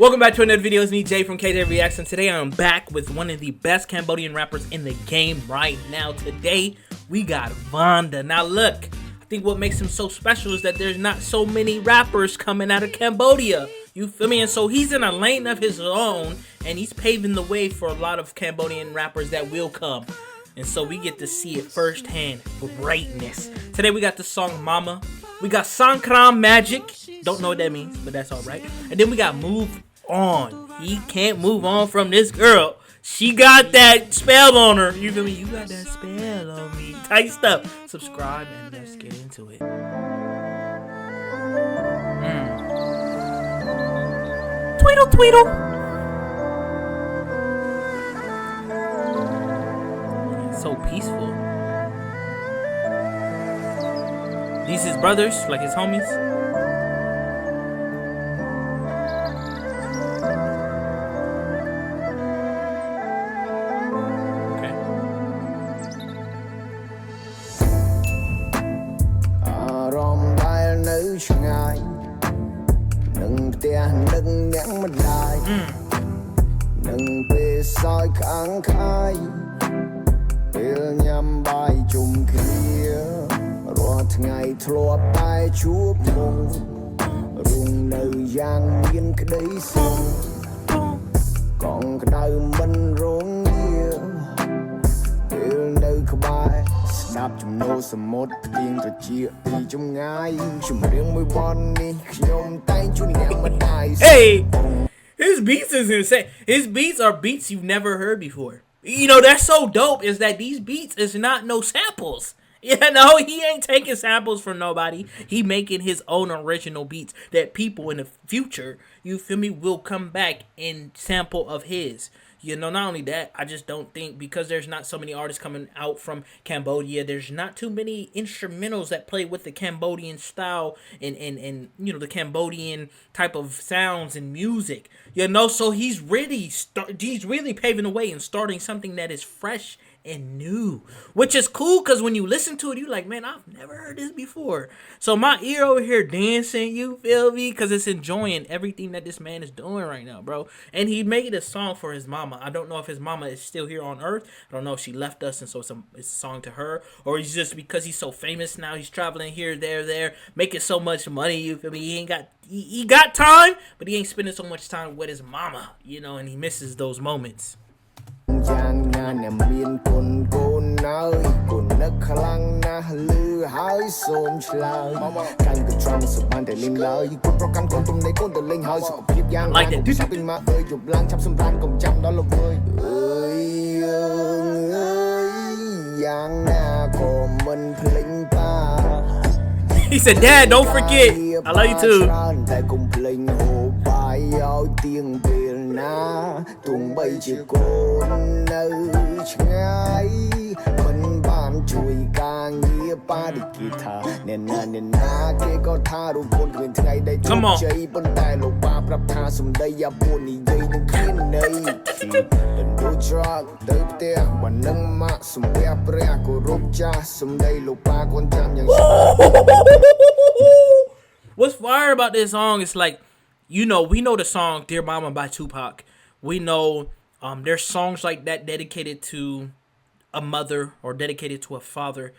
Welcome back to another video. It's me, Jay from KJ Reacts, and today I'm back with one of the best Cambodian rappers in the game right now. Today, we got VANNDA. Now look, I think what makes him so special is that there's not so many rappers coming out of Cambodia. You feel me? And so he's in a lane of his own, and he's paving the way for a lot of Cambodian rappers that will come. And so we get to see it firsthand, greatness. Today we got the song Mama. We got Sran Magic. Don't know what that means, but that's alright. And then we got Move On. He can't move on from this girl. She got that spell on her. You feel me? You got that spell on me. Tight stuff. Subscribe and let's get into it. Tweedle tweedle. It's so peaceful. These his brothers, like his homies. Hey, his beats is insane. His beats are beats you've never heard before. You know, that's so dope, is that these beats is not no samples. You know, he ain't taking samples from nobody. He making his own original beats that people in the future, you feel me, will come back and sample of his. You know, not only that, I just don't think, because there's not so many artists coming out from Cambodia, there's not too many instrumentals that play with the Cambodian style and you know, the Cambodian type of sounds and music. You know, so he's really paving the way and starting something that is fresh and new, which is cool, because when you listen to it, you like, man, I've never heard this before. So my ear over here dancing, you feel me, because it's enjoying everything that this man is doing right now, bro. And he made a song for his mama. I don't know if his mama is still here on earth. I don't know if she left us, and so it's a song to her, or he's just, because he's so famous now, he's traveling here, there, making so much money, you feel me. He got time, but he ain't spending so much time with his mama, you know, and he misses those moments. He said, Dad, don't forget, I love you too. Come on. What's fire about this song is, like, you know, we know the song Dear Mama by Tupac. We know there's songs like that dedicated to a mother or dedicated to a father.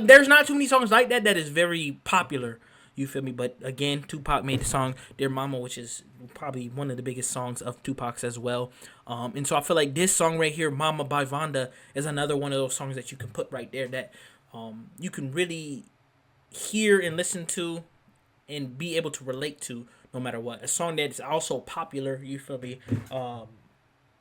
There's not too many songs like that is very popular. You feel me? But again, Tupac made the song Dear Mama, which is probably one of the biggest songs of Tupac's as well. And so I feel like this song right here, Mama by VANNDA, is another one of those songs that you can put right there that you can really hear and listen to and be able to relate to no matter what. A song that is also popular, you feel me,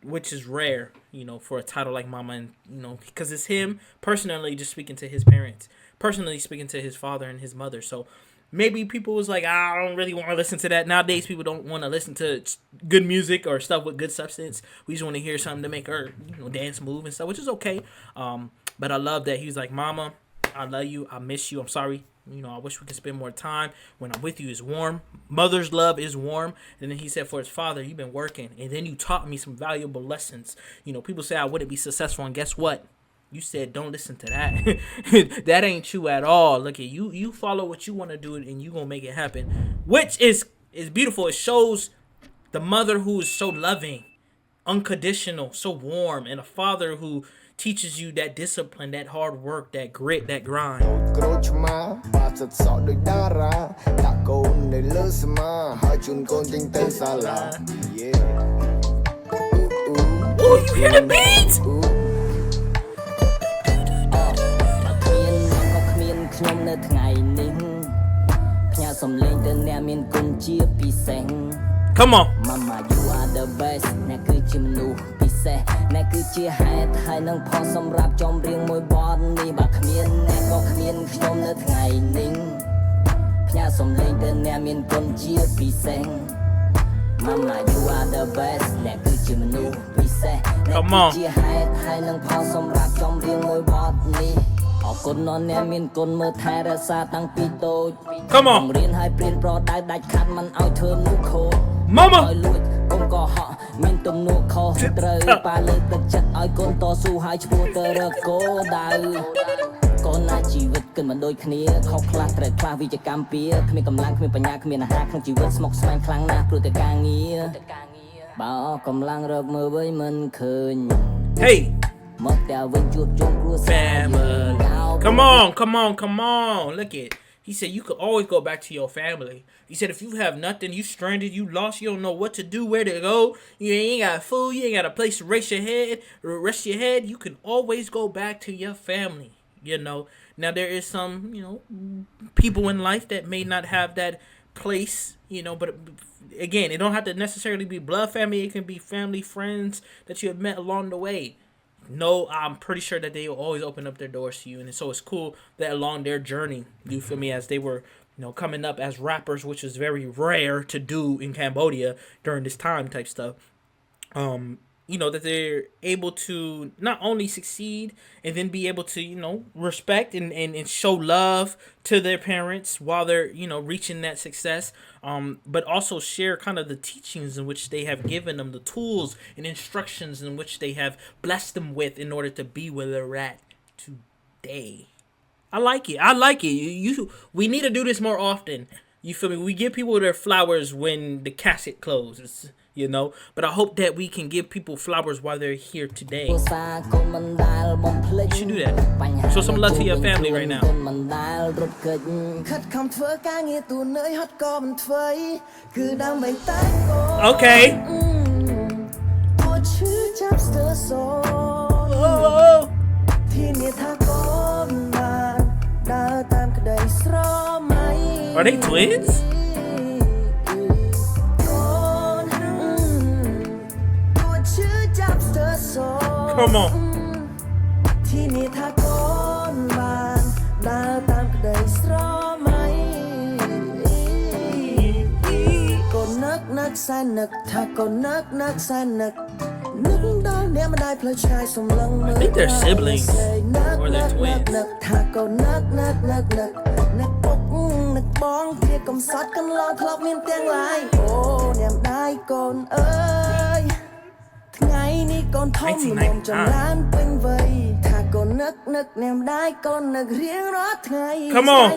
which is rare, you know, for a title like Mama, and, you know, because it's him personally just speaking to his parents, personally speaking to his father and his mother. So maybe people was like, I don't really want to listen to that. Nowadays, people don't want to listen to good music or stuff with good substance. We just want to hear something to make her, you know, dance, move and stuff, which is okay. But I love that he's like, Mama, I love you. I miss you. I'm sorry. You know, I wish we could spend more time. When I'm with you is warm. Mother's love is warm. And then he said for his father, you've been working. And then you taught me some valuable lessons. You know, people say I wouldn't be successful. And guess what? You said don't listen to that. That ain't true at all. Look at you. You follow what you want to do and you going to make it happen. Which is It's beautiful. It shows the mother who is so loving, unconditional, so warm, and a father who teaches you that discipline, that hard work, that grit, that grind. Oh, you hear the beats? Come on. Mama, you are the best. អ្នកគឺជាមនុស្សពិសេសអ្នកគឺជាហេតុហើយនឹងផលសម្រាប់ចំរៀងមួយបទនេះបើគ្មានអ្នកក៏គ្មានខ្ញុំនៅថ្ងៃនេះផ្ញើសំឡេងទៅអ្នកមានគុណជាពិសេស Mama, you are the best. អ្នកគឺជាមនុស្សពិសេសអ្នកគឺជាហេតុហើយនឹងផលសម្រាប់ចំរៀងមួយបទនេះអរគុណដល់អ្នកមានគុណមើលថែរក្សាតាំងពីតូចរៀនឲ្យព្រៀនប្រដៅដាច់ខាត់មិនឲ្យធ្វើនោះខូច Mama ឲ្យលួចកុំកុហកមានទំនួលខុសត្រូវប៉ាលើកទឹកចិត្តឲ្យកូនតស៊ូឲ្យឈ្មោះទៅរកគោលដៅកូនណាជីវិតគិតមិនដូចគ្នាខុសខ្លះត្រូវខ្លះវិជ្ជកម្មពៀគ្មានកម្លាំងគ្មានបញ្ញាគ្មានអាហារក្នុងជីវិតស្មុគស្មាញខ្លាំងណាស់ព្រោះតែការងារបើកម្លាំងរកមើលវិញមិនឃើញ Hey មកតែវិញជួបជុំគ្រួសារ Come on. Look at. He said you could always go back to your family. He said if you have nothing, you stranded, you lost, you don't know what to do, where to go, you ain't got food, you ain't got a place to rest your head, you can always go back to your family, you know. Now there is some, people in life that may not have that place, but again, it don't have to necessarily be blood family, it can be family, friends that you have met along the way. No, I'm pretty sure that they will always open up their doors to you, and so it's cool that along their journey, you feel me, as they were, coming up as rappers, which is very rare to do in Cambodia during this time type stuff. That they're able to not only succeed and then be able to, respect and show love to their parents while they're, reaching that success, but also share kind of the teachings in which they have given them, the tools and instructions in which they have blessed them with in order to be where they're at today. I like it. We need to do this more often. You feel me? We give people their flowers when the casket closes. But I hope that we can give people flowers while they're here today. You should do that. Show some love to your family right now. Okay. Are they twins? Come on. I think they're siblings or they're twins. Come on.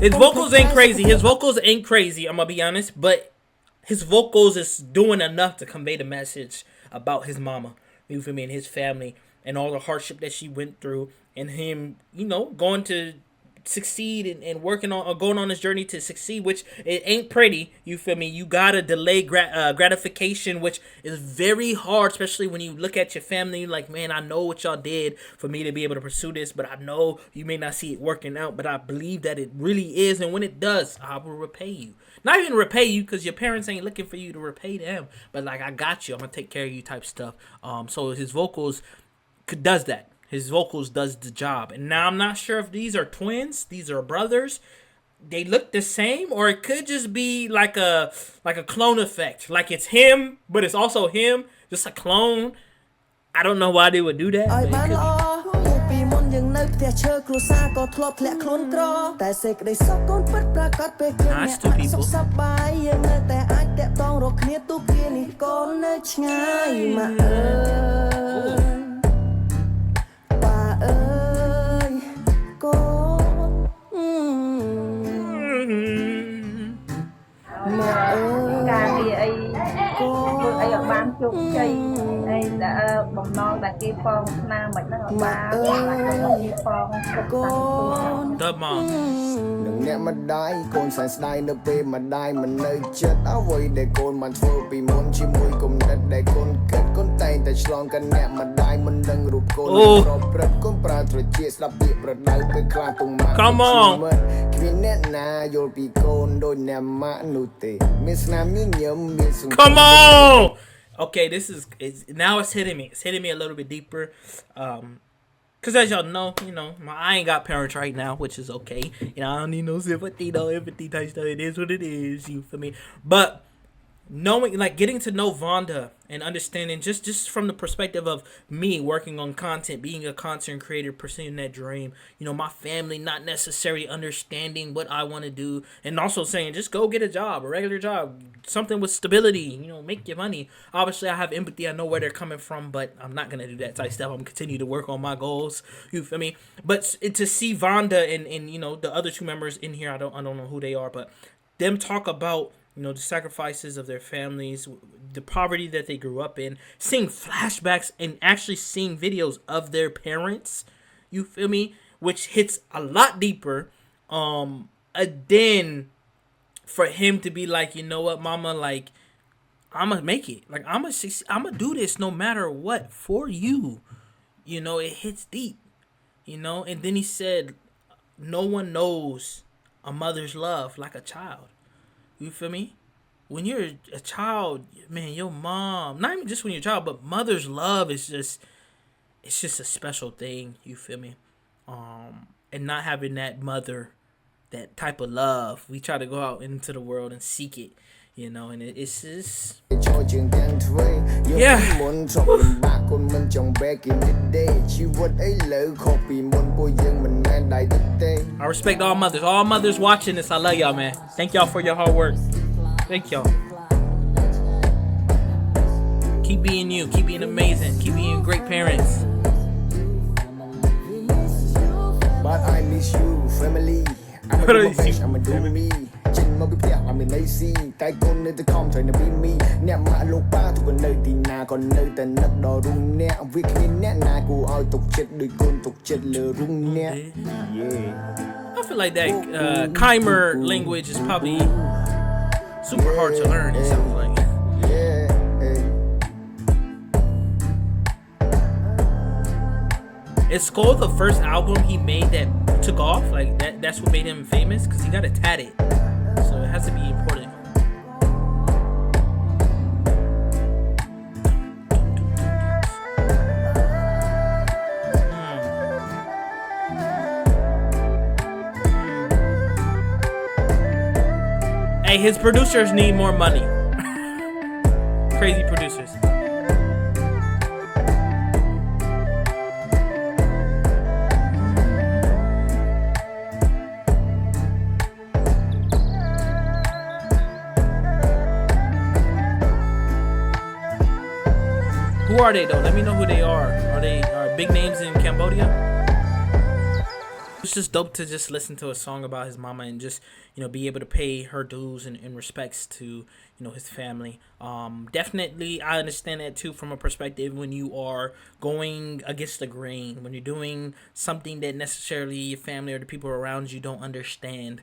His vocals ain't crazy. I'm gonna be honest, but his vocals is doing enough to convey the message about his mama, you feel me, and his family and all the hardship that she went through, and him, going to succeed and working on or going on this journey to succeed, which it ain't pretty, you feel me. You gotta delay gratification, which is very hard, especially when you look at your family like, man, I know what y'all did for me to be able to pursue this, but I know you may not see it working out, but I believe that it really is, and when it does, I will repay you. Not even repay you, because your parents ain't looking for you to repay them, but like, I got you, I'm gonna take care of you type stuff. So his vocals does that. His vocals does the job. And now I'm not sure if these are twins, these are brothers. They look the same, or it could just be like a clone effect. Like it's him, but it's also him, just a clone. I don't know why they would do that. But it could be. Nah, it's two people. ឲ្យបានជោគជ័យហើយបំណងដែលគេប៉ងស្នាមមិនហ្នឹងឲ្យបានគេប៉ងគ្រប់តាំងពី Dub mom. នឹងអ្នកម្ដាយកូនសែនស្ដាយនៅពេលម្ដាយមិននៅចិត្តអ្វីដែលកូនបានធ្វើពីមុនជាមួយគំនិតដែលកូនគិតកូនតែងតែឆ្លងកាន់អ្នកម្ដាយមិនដឹងរូបកូនប្រព្រឹត្តកូនប្រើត្រចៀកស្ដាប់ពាក្យប្រដៅពេលខ្លះទុំម៉ាក់ Come on គ្មានអ្នកណាយល់ពីកូនដូចអ្នកម៉ាក់នោះទេមានស្នាមញញឹមមានសង្ឃឹម Come on. Okay, this is now it's hitting me. It's hitting me a little bit deeper. Cause as y'all know, I ain't got parents right now, which is okay. I don't need no sympathy, no empathy type stuff. It is what it is, you feel me? But knowing, like, getting to know Vonda and understanding just from the perspective of me working on content, being a content creator, pursuing that dream, my family not necessarily understanding what I want to do, and also saying just go get a job, a regular job, something with stability, make your money. Obviously I have empathy, I know where they're coming from, but I'm not gonna do that type stuff. I'm gonna continue to work on my goals, you feel me? But to see Vonda and the other two members in here, I don't know who they are, but them talk about the sacrifices of their families, the poverty that they grew up in, seeing flashbacks and actually seeing videos of their parents, you feel me, which hits a lot deeper. Then for him to be like, you know what, mama, like, I'ma make it, like, I'ma do this no matter what for you, it hits deep, and then he said, no one knows a mother's love like a child. You feel me? When you're a child, man, your mom, not even just when you're a child, but mother's love is just a special thing, you feel me? And not having that mother, that type of love, we try to go out into the world and seek it, and it's just... Yeah. I respect all mothers. All mothers watching this, I love y'all, man. Thank y'all for your hard work. Thank y'all. Keep being you. Keep being amazing. Keep being great parents. But I miss you, family. I'ma do my best, I'ma do me. ចេញមកពីផ្ទះអត់មានអីស៊ីតែកូននៅតែខំត្រូវនៅពីមីអ្នកម៉ាក់លោកប៉ាទុកនៅទីណាក៏នៅតែនឹកដល់រូងអ្នកវាគ្មានអ្នកណាគួរឲ្យទុកចិត្តដូចកូនទុកចិត្តលើរូងអ្នក Yeah. I feel like that Khmer language is probably super hard to learn, it sounds like. Is Skull the first album he made that took off? Like that's what made him famous? Because he got it tatted. So it has to be important. Hey, his producers need more money. Crazy producers. Who are they though? Let me know who they are. Are they big names in Cambodia? It's just dope to just listen to a song about his mama and just be able to pay her dues and respects to his family. Definitely I understand that too from a perspective when you are going against the grain, when you're doing something that necessarily your family or the people around you don't understand.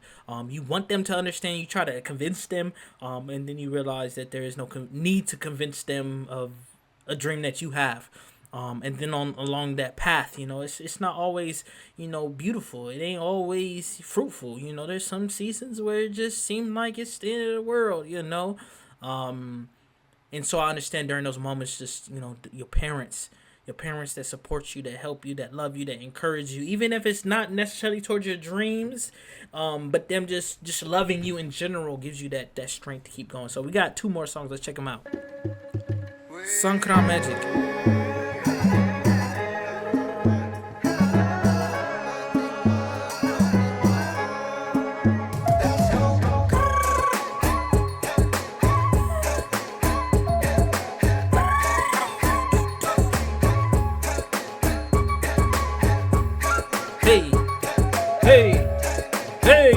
You want them to understand, you try to convince them, and then you realize that there is no need to convince them of a dream that you have. And then along that path, it's not always, beautiful. It ain't always fruitful. There's some seasons where it just seemed like it's the end of the world, and so I understand during those moments, just, your parents that support you, that help you, that love you, that encourage you, even if it's not necessarily towards your dreams, but them just loving you in general gives you that strength to keep going. So we got 2 more songs. Let's check them out. Sran Magic. Hey, hey, hey.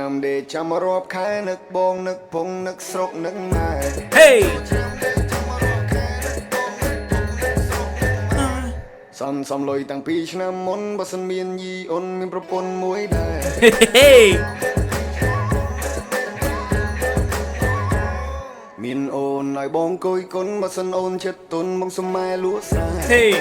ចាំដេកចាំរាប់ខែនឹកបងនឹកពងនឹកស្រុកនឹកម៉ែ Hey. សំលុយតាំងពីឆ្នាំមុនបើសិនមានយីអូនមានប្រពន្ធមួយដែរ Hey. មានអូនឲ្យបងគយគុណបើសិនអូនចិត្តទុនបងសុំម៉ែលក់ស្រែ Hey.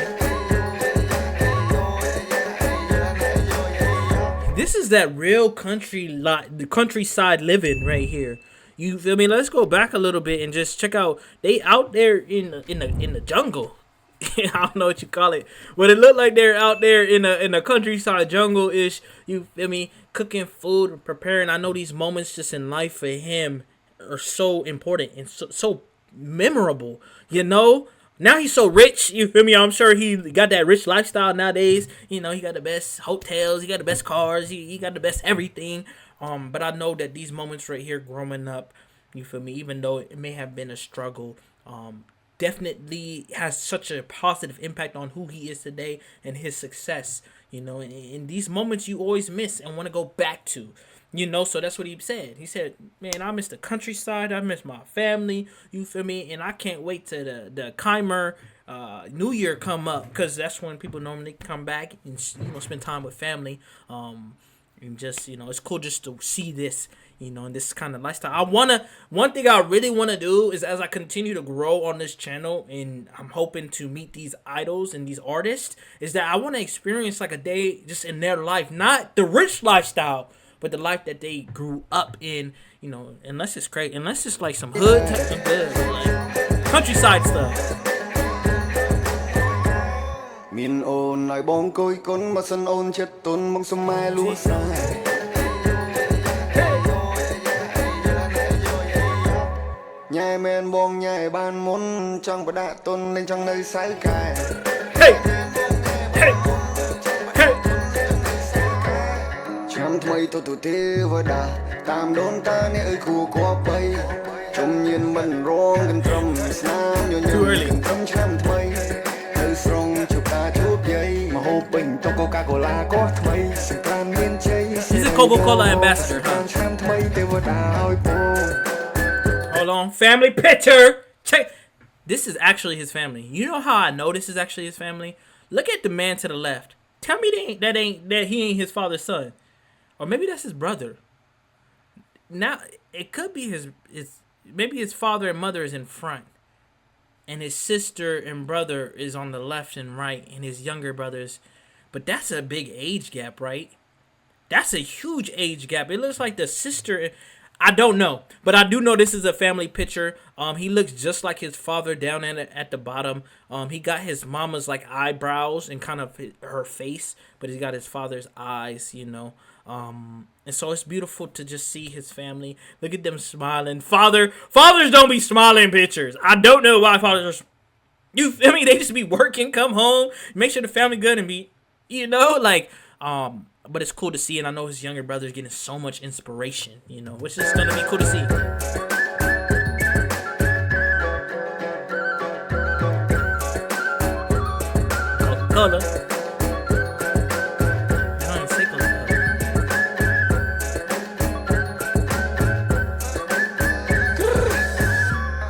This is that real the countryside living right here. You feel me? Let's go back a little bit and just check out. They out there in the jungle. I don't know what you call it, but it looked like they're out there in a countryside jungle ish. You feel me? Cooking food, preparing. I know these moments just in life for him are so important and so memorable. You know. Now he's so rich, you feel me? I'm sure he got that rich lifestyle nowadays. You know, he got the best hotels, he got the best cars, he got the best everything. But I know that these moments right here growing up, you feel me, even though it may have been a struggle, definitely has such a positive impact on who he is today and his success. You know, and these moments you always miss and want to go back to. You know, so that's what he said. He said, man, I miss the countryside. I miss my family. You feel me? And I can't wait to the Keimer New Year come up, because that's when people normally come back and, you know, spend time with family. And just, you know, it's cool just to see this, you know, and this kind of lifestyle. One thing I really want to do is, as I continue to grow on this channel and I'm hoping to meet these idols and these artists, is that I want to experience like a day just in their life, not the rich lifestyle, but the life that they grew up in, you know, unless it's great, unless it's like some hood type of good, like countryside stuff. មានអូនឲ្យបងគយគុណបើសិនអូនចិត្តទុនបងសុំម៉ែលក់ស្រែញ៉ែមែនបងញ៉ែបានមុនចង់បដាក់ទុនលេងចង់នៅសៅកែ Hey. Hey. Hey. ឆ្នាំថ្មីទៅទេវតាតាមដូនតាអ្នកអើយគួរគួរបីជុំញៀនមិនរងកន្ទ្រឹមស្នាមញញឹមកន្ទ្រឹមឆ្នាំថ្មីទៅស្រងជួបតាជួបយាយមកហូបពេញតុកូកាកូឡាក៏ថ្មីសង្ក្រានមានជ័យ He's a Coca-Cola ambassador, huh? ឆ្នាំថ្មីទេវតាឲ្យពង Hold on, family picture. Check. This is actually his family. You know how I know this is actually his family? Look at the man to the left. Tell me that he ain't his father's son, or maybe that's his brother. Now it could be his maybe his father and mother is in front, and his sister and brother is on the left and right, and his younger brothers. But that's a big age gap, right? That's a huge age gap. It looks like the sister. I don't know, but I do know this is a family picture. He looks just like his father down at the bottom. He got his mama's like eyebrows and kind of her face, but he's got his father's eyes, you know. And so it's beautiful to just see his family. Look at them smiling. Fathers don't be smiling pictures. I don't know why fathers are. You feel me? They just be working, come home, make sure the family good, and be, you know, like But it's cool to see, and I know his younger brother's getting so much inspiration, you know, which is gonna be cool to see. Coca-Cola. I don't even say Coca-Cola.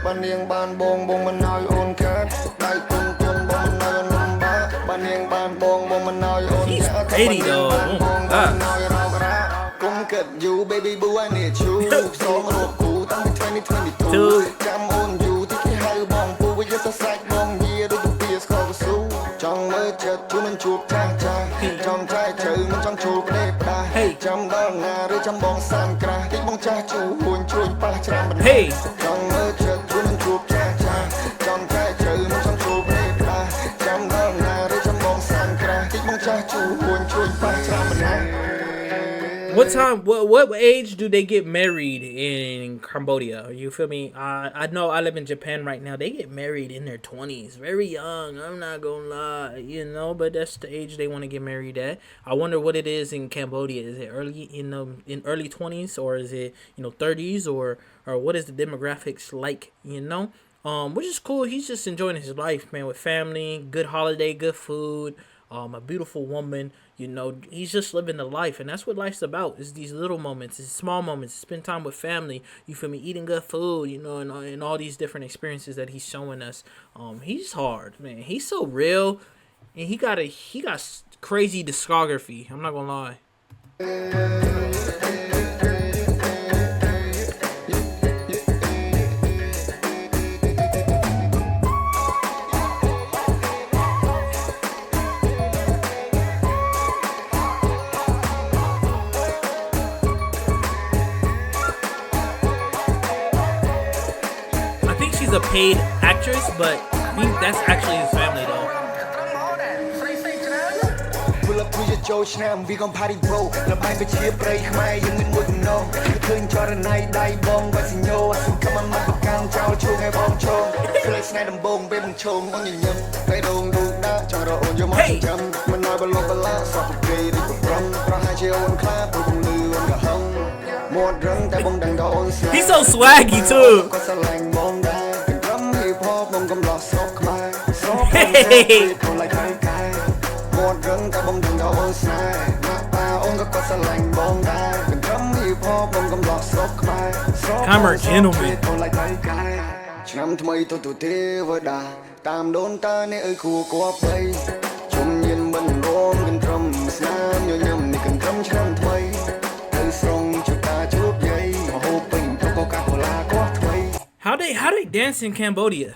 បាននាងបានបងបងមិនឲ្យអូនខាតដៃគុនគុនបងមិនឲ្យអូនបាបាននាងបានបងបងមិនឲ្យអូន He's pretty though. You baby boo I need you សូមរកគូតាំងពី2022ចាំអូនយូរទីគេហៅបងពូវាយកទៅសាច់បងយាដូចទៅពីស្គាល់កស៊ូចង់មើលចិត្តជួមិនជួបចាស់ចាស់ចង់ចាយជ្រៅមិនចង់ជួបផ្លេផ្ដាស់ចាំដល់ណាឬចាំបងសានក្រាស់ទីបងចាស់ជួហួនជួយប៉ះច្រាំបណ្ដាចង់មើលចិត្តជួមិនជួបចាស់ចាស់ចង់ចាយជ្រៅមិនចង់ជួបផ្លេផ្ដាស់ចាំដល់ណាឬចាំបងសានក្រាស់ទីបងចាស់ជួហួនជួយប៉ះច្រាំបណ្ដា What age do they get married in Cambodia? You feel me? I know I live in Japan right now. They get married in their 20s, very young. I'm not gonna lie, you know, but that's the age they want to get married at. I wonder what it is in Cambodia. Is it early in early 20s, or is it 30s, or what is the demographics like? You know, which is cool. He's just enjoying his life, man, with family, good holiday, good food. a beautiful woman. You know, he's just living the life, and that's what life's about. Is these little moments, these small moments. Spend time with family. You feel me? Eating good food. You know, and all these different experiences that he's showing us. He's hard, man. He's so real, and he got crazy discography. I'm not gonna lie. A paid actress, but I think that's actually his family though. ចូលឆ្នាំវាកំផារីប្រូលបាយវិជាប្រៃខ្មែរយើងមានមួយដំណងឃើញចរណៃដៃបងវ៉ាស៊ីញ៉ូសង្ឃឹមមកប្រកាន់ចោលឈូងឲ្យបងឈងព្រលឹកស្នេហ៍ដំបងពេលបងឈងអូនញញឹមពេលដងរូបដាក់ចង់រកអូនយកមកចិញ្ចឹមមិនឲ្យបលបលាសោះព្រៃរីកប្រំប្រហែលជាអូនខ្លាព្រោះបងលឺអូនក៏ហឹងមាត់រឹងតែបងដឹងថាអូនស្នេហ៍ He's so swaggy too. ក៏ស្រឡាញ់បងដែរត្រឹមហីផបបងកំឡោះស្រុកខ្មែរស្រុកខ្លួនឡៃថៃកែមាត់រឹងតែបងដឹងថាអូនស្នេហ៍ណាស់ប៉ាអូនក៏ស្រឡាញ់បងដែរត្រឹមហីផបបងកំឡោះស្រុកខ្មែរស្រុក I'm a gentleman. ខ្លួនឡៃថៃកែឆ្នាំថ្មីទៅទេវតាតាមដូនតាអ្នកអើយគួរគប់បីជុំញៀនមិនរងកន្ទ្រឹមស្នាមញញឹមនេះកន្ទ្រឹមឆ្នាំថ្មីទៅស្រងជួបតាជួបយាយមកហូបពេញទៅកកាកូឡាគាត់ថ្មី How they dance in Cambodia?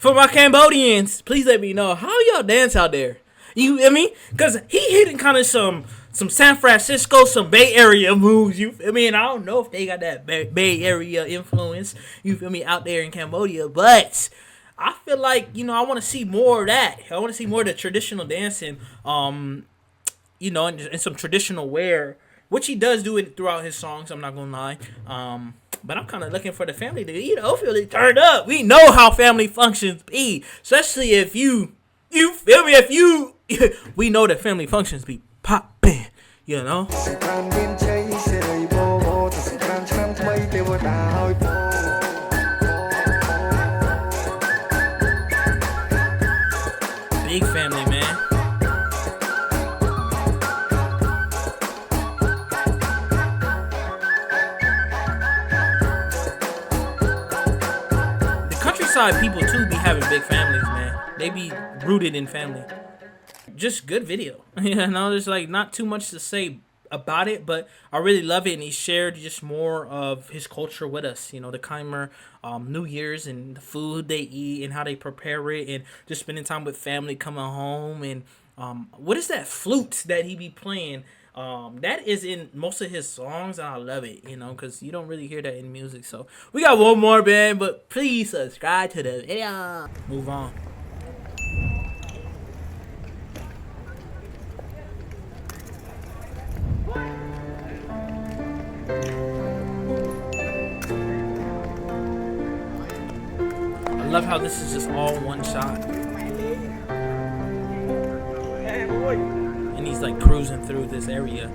For my Cambodians, please let me know how y'all dance out there. You feel me? Cause he hitting kind of some San Francisco, some Bay Area moves. You feel me? And I don't know if they got that Bay Area influence. You feel me? Out there in Cambodia, but I feel like I want to see more of that. I want to see more of the traditional dancing. And some traditional wear, which he does do it throughout his songs. I'm not gonna lie. But I'm kind of looking for the family to, feel it turned up. We know how family functions be, especially if you feel me. If we know that family functions be popping, Big family, man. Countryside people too be having big families, man. They be rooted in family. Just good video. There's like not too much to say about it, but I really love it, and he shared just more of his culture with us. The Khmer New Year's and the food they eat and how they prepare it, and just spending time with family, coming home, and what is that flute that he be playing? That is in most of his songs, and I love it, because you don't really hear that in music. So we got one more, man, but please subscribe to the video. Move on. I love how this is just all one shot. And he's like cruising through this area.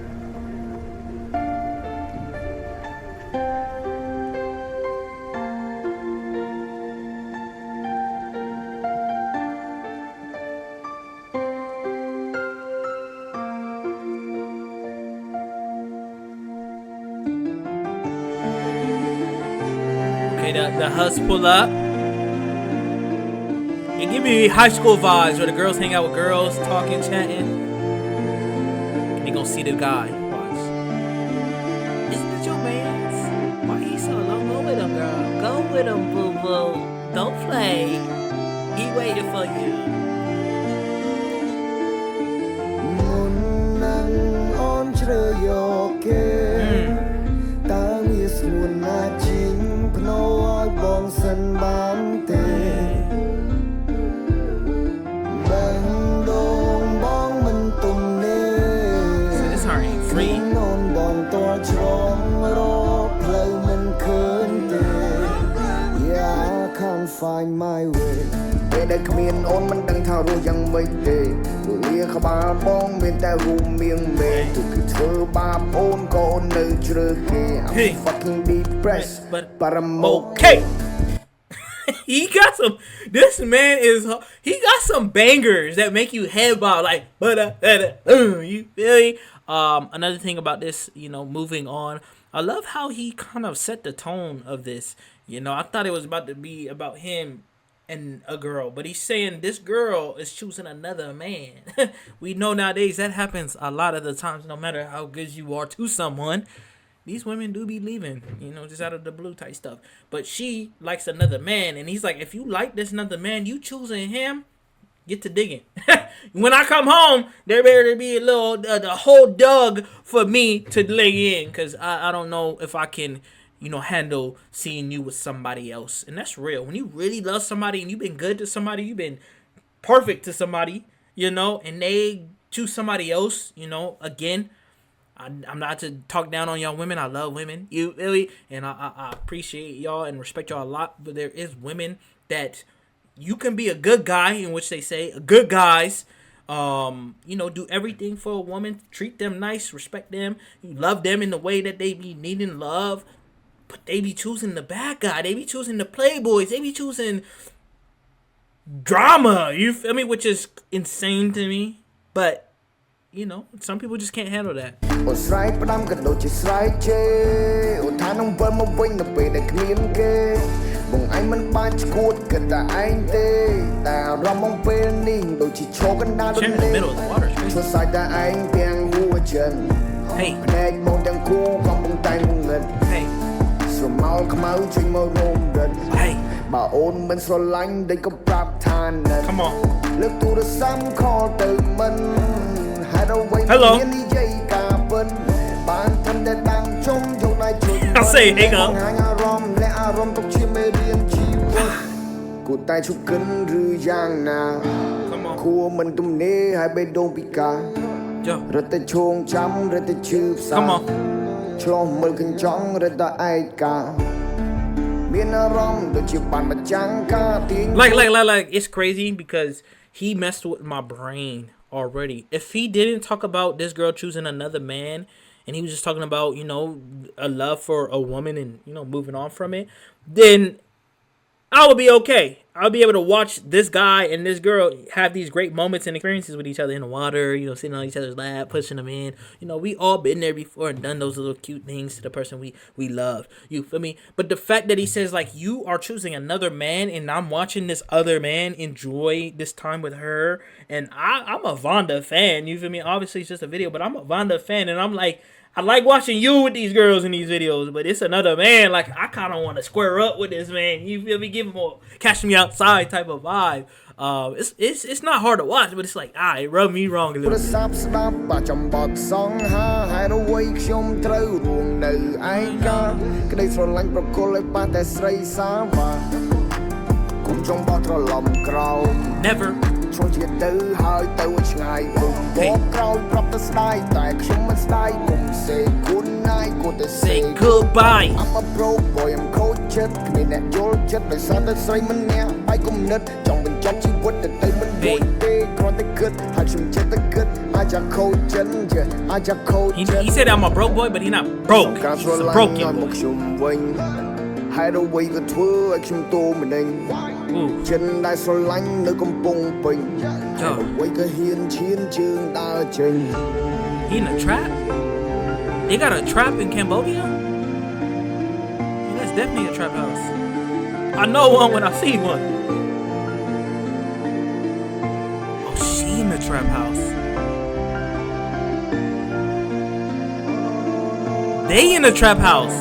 Okay, the huts pull up. It give me high school vibes where the girls hang out with girls, talking, chatting. They gonna see the guy. Watch. Isn't that your man's? Why he so low? Go with him, girl. Go with him, boo boo. Don't play. He waiting for you. Find my way ពេលដែលគ្មានអូនមិនដឹងថារស់យ៉ាងម៉េចទេលលាក្បាលបងមានតែរូបមៀងមេទោះគឺធ្វើបាបអូនក៏អូននៅជ្រើសគេ I'm fucking depressed but I'm okay He got some. This man is. He got some bangers that make you head bob like. You feel me? Another thing about this, moving on. I love how he kind of set the tone of this. I thought it was about to be about him and a girl, but he's saying this girl is choosing another man. We know nowadays that happens a lot of the times. No matter how good you are to someone, these women do be leaving, just out of the blue type stuff. But she likes another man, and he's like, if you like this another man, you choosing him, get to digging. When I come home, there better be a little, the whole dug for me to lay in, because I don't know if I can, handle seeing you with somebody else. And that's real. When you really love somebody and you've been good to somebody, you've been perfect to somebody, and they choose somebody else, again, I'm not to talk down on y'all women. I love women, and I appreciate y'all and respect y'all a lot. But there is women that you can be a good guy, in which they say good guys, do everything for a woman, treat them nice, respect them, you love them in the way that they be needing love. But they be choosing the bad guy. They be choosing the playboys. They be choosing drama. You feel me? Which is insane to me. But, some people just can't handle that. Sharing in the middle of the water is crazy. Hey. Hey. Hey. Come on. Hello. I'll say hey girl. Come on. Like it's crazy because he messed with my brain already. If he didn't talk about this girl choosing another man and he was just talking about, a love for a woman and, moving on from it, then I would be okay. I'll be able to watch this guy and this girl have these great moments and experiences with each other in the water, sitting on each other's lap, pushing them in. We all been there before and done those little cute things to the person we love. You feel me? But the fact that he says, like, you are choosing another man and I'm watching this other man enjoy this time with her. And I'm a Vonda fan. You feel me? Obviously, it's just a video, but I'm a Vonda fan. And I'm like, I like watching you with these girls in these videos, but it's another man. Like, I kind of want to square up with this man. You feel me? Give him a catch me outside type of vibe. It's not hard to watch, but it's like, it rubbed me wrong a little bit. Never. Say goodbye. I'm a broke boy, I'm cold chất. Khi nè dối chất, đời sao tới xoay mình nè. Ai cũng nứt, trong mình trong chi quất. Để tay mình vội tê, còn tay cứt. Hai chung chết tay cât. Ai chả cold chất, ai chả cold chất. He said I'm a broke boy, but he's not broke. He's a broken boy. Hai đôi quay cái thua, ai chung tô mình anh. Chân đai so lánh, nơi công bông bình. Hai đôi quay cái hiên chiến trường ta trình. He in a trap? They got a trap in Cambodia? Yeah, that's definitely a trap house. I know one when I see one. Oh, she in the trap house. They in the trap house.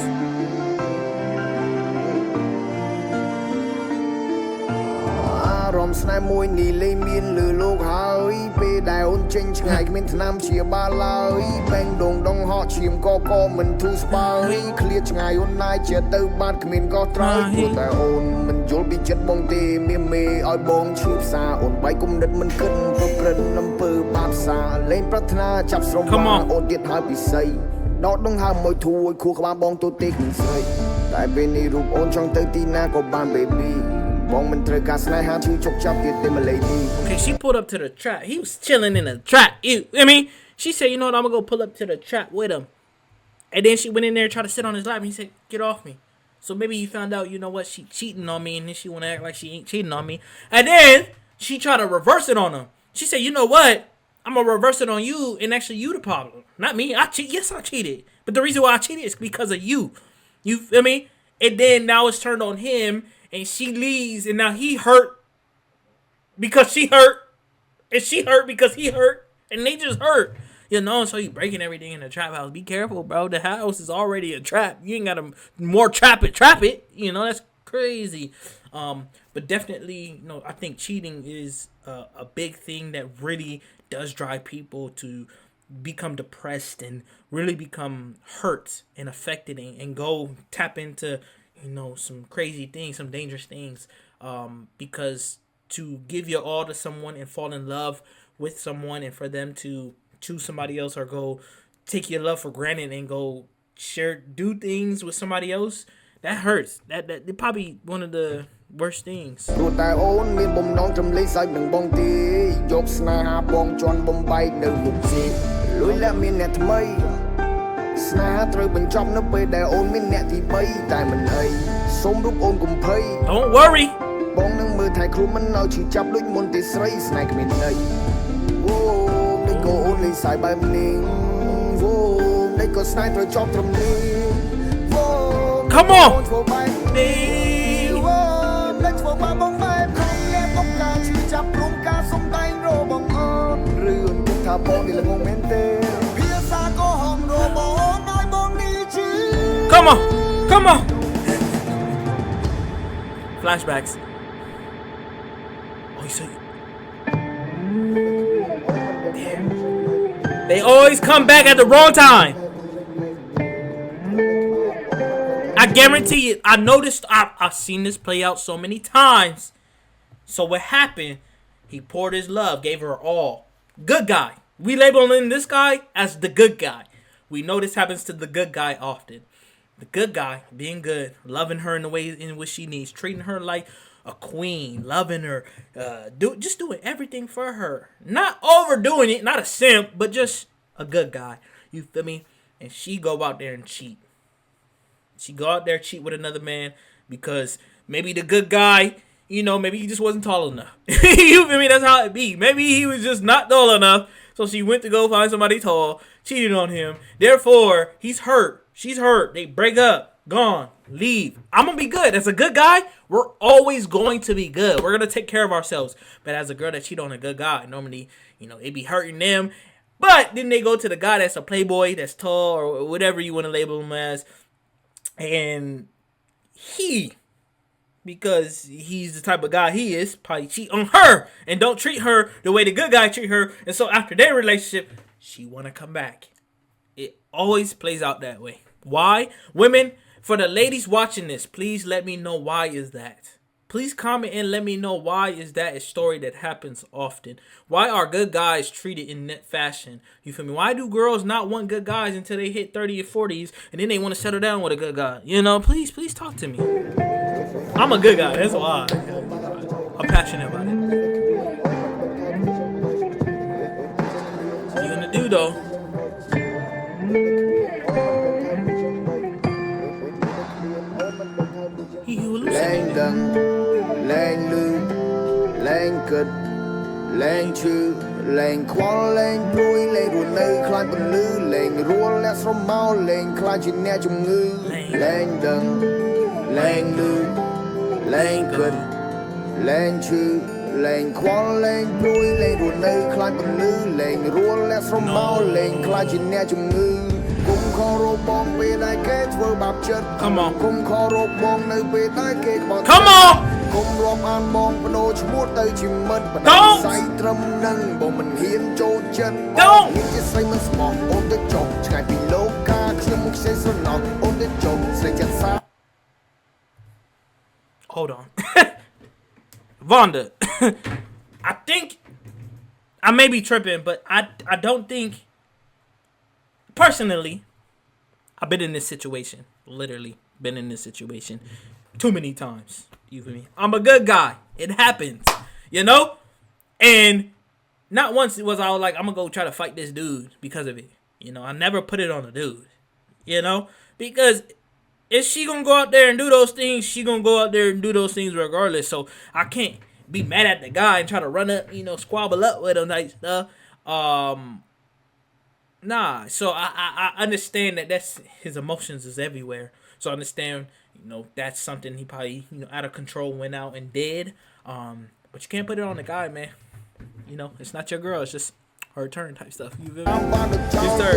Snai môi nì lê miên lừa lô hơi bê đài ôn chênh ngày mình nam chia ba lời bang đồng đông họ chìm co mình thu spy clear ngày ôn nai chia tư ban mình có trai của ta ôn mình dối bị chất bông tê mê oi bông chụp xa ôn bay cung đất mình cân và cân năm pư bạp xa lên prathna chắp sông ba ôn tiết hai bị say đó đông hàng môi thu ôi khu ba bông tô tê mình say tại bên này rụp ôn trong tư tina có ban baby. Okay, she pulled up to the trap. He was chilling in the trap. She said, you know what, I'm gonna go pull up to the trap with him. And then she went in there and tried to sit on his lap and he said, get off me. So maybe he found out, you know what, she cheating on me, and then she want to act like she ain't cheating on me. And then she tried to reverse it on him. She said, you know what, I'm going to reverse it on you, and actually you the problem. Not me. Yes, I cheated. But the reason why I cheated is because of you. You feel me? And then now it's turned on him, and she leaves, and now he hurt because she hurt, and she hurt because he hurt, and they just hurt. You know, so you breaking everything in the trap house. Be careful, bro. The house is already a trap. You ain't got to more trap it. You know, that's crazy. But definitely, you know, I think cheating is a big thing that really does drive people to become depressed and really become hurt and affected and go tap into, you know, some crazy things, some dangerous things. Because to give your all to someone and fall in love with someone, and for them to choose somebody else or go take your love for granted and go do things with somebody else, that hurts. That probably one of the worst things. Don't worry. Come on. Come on. Come on. Flashbacks. Oh, you see. They always come back at the wrong time. I guarantee it. I noticed. I've seen this play out so many times. So what happened? He poured his love, gave her all. Good guy. We labeling this guy as the good guy. We know this happens to the good guy often. The good guy being good, loving her in the way in which she needs, treating her like a queen, loving her, just doing everything for her. Not overdoing it, not a simp, but just a good guy. You feel me? And she go out there and cheat. She go out there cheat with another man because maybe the good guy, you know, maybe he just wasn't tall enough. You feel me? That's how it be. Maybe he was just not tall enough. So she went to go find somebody tall, cheated on him. Therefore, he's hurt. She's hurt. They break up. Gone. Leave. I'm going to be good. As a good guy, we're always going to be good. We're going to take care of ourselves. But as a girl that cheat on a good guy, normally, you know, it be hurting them. But then they go to the guy that's a playboy, that's tall, or whatever you want to label him as. And he, because he's the type of guy he is, probably cheat on her and don't treat her the way the good guy treat her. And so after their relationship, she want to come back. It always plays out that way. Why? Women, for the ladies watching this, please let me know why is that. Please comment and let me know why is that a story that happens often. Why are good guys treated in that fashion? You feel me? Why do girls not want good guys until they hit 30 or 40s and then they want to settle down with a good guy? You know, please talk to me. I'm a good guy. That's why. I'm passionate about it. What you gonna do though? He who loses. លែងលឺលែងគិតលែងឈឺលែងខ្វល់លែងព្រួយលែងរស់នៅខ្លាចពន្លឺលែងរួលអ្នកស្រមោលលែងខ្លាចជាអ្នកជំងឺលែងដឹងលែងលឺលែងគិតលែងឈឺលែងខ្វល់លែងព្រួយលែងរស់នៅខ្លាចពន្លឺលែងរួលអ្នកស្រមោលលែងខ្លាចជាអ្នកជំងឺ Come on. Come on. Hold on. Vonda. I think I may be tripping, but I don't think personally, I've been in this situation. Literally been in this situation too many times. You feel me? I'm a good guy. It happens. You know? And not once was I like, I'm going to go try to fight this dude because of it. You know, I never put it on a dude. You know? Because if she gonna go out there and do those things, she gonna go out there and do those things regardless. So I can't be mad at the guy and try to run up, squabble up with him type stuff. Nah. So I understand that that's his emotions is everywhere. So I understand, that's something he probably, out of control went out and did. But you can't put it on the guy, man. It's not your girl. It's just her turn type stuff. You feel me? It's her.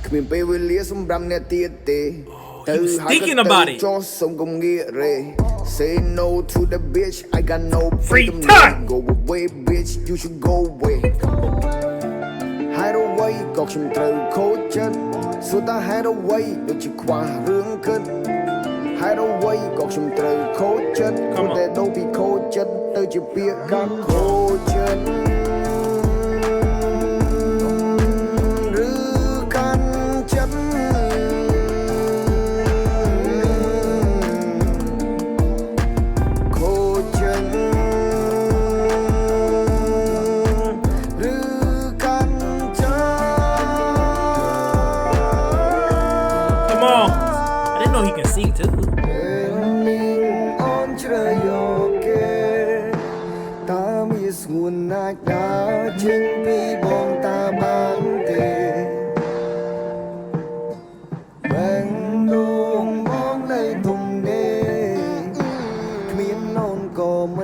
គ្មានពេលវេលាសម្រាប់អ្នកទៀតទេ He was thinking about it. ចោះសុំកុំងាករេ Say no to the bitch I got no Free freedom time. Go away bitch you should go away ហើយអ្វីក៏ខ្ញុំត្រូវខូចចិត្តសួរតាហេតុអ្វីដូចជាខ្វះរឿងគិតហេតុអ្វីក៏ខ្ញុំត្រូវខូចចិត្តព្រោះតែដូរពីខូចចិត្តទៅជាពាក្យកាត់ខូចចិត្ត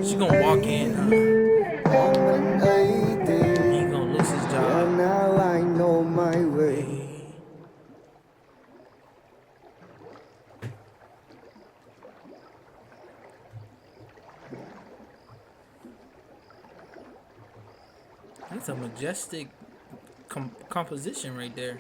She gonna walk in, huh? He gonna lose his job. Now I know my way. That's a majestic composition right there.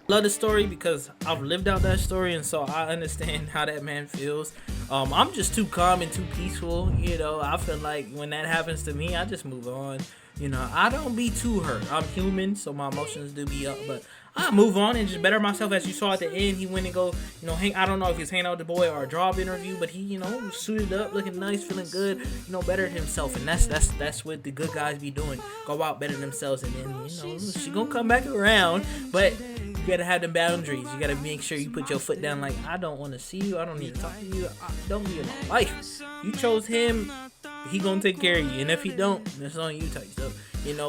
Love the story because I've lived out that story, and so I understand how that man feels. I'm just too calm and too peaceful, I feel like when that happens to me, I just move on. I don't be too hurt. I'm human, so my emotions do be up, but I move on and just better myself. As you saw at the end, he went and go, I don't know if he's hanging out with the boy or a job interview, but he, suited up, looking nice, feeling good, bettered himself, and that's what the good guys be doing. Go out, better themselves, and then, she gonna come back around, but you gotta have them boundaries. You gotta make sure you put your foot down like, I don't want to see you, I don't need to talk to you, don't be in my life. You chose him, he gonna take care of you, and if he don't, that's on you type stuff,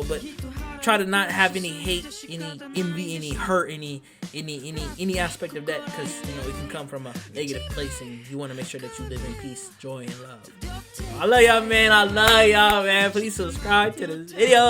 but try to not have any hate, any envy, any hurt, any aspect of that, because it can come from a negative place, and you want to make sure that you live in peace, joy, and love. I love y'all, man. Please subscribe to this video.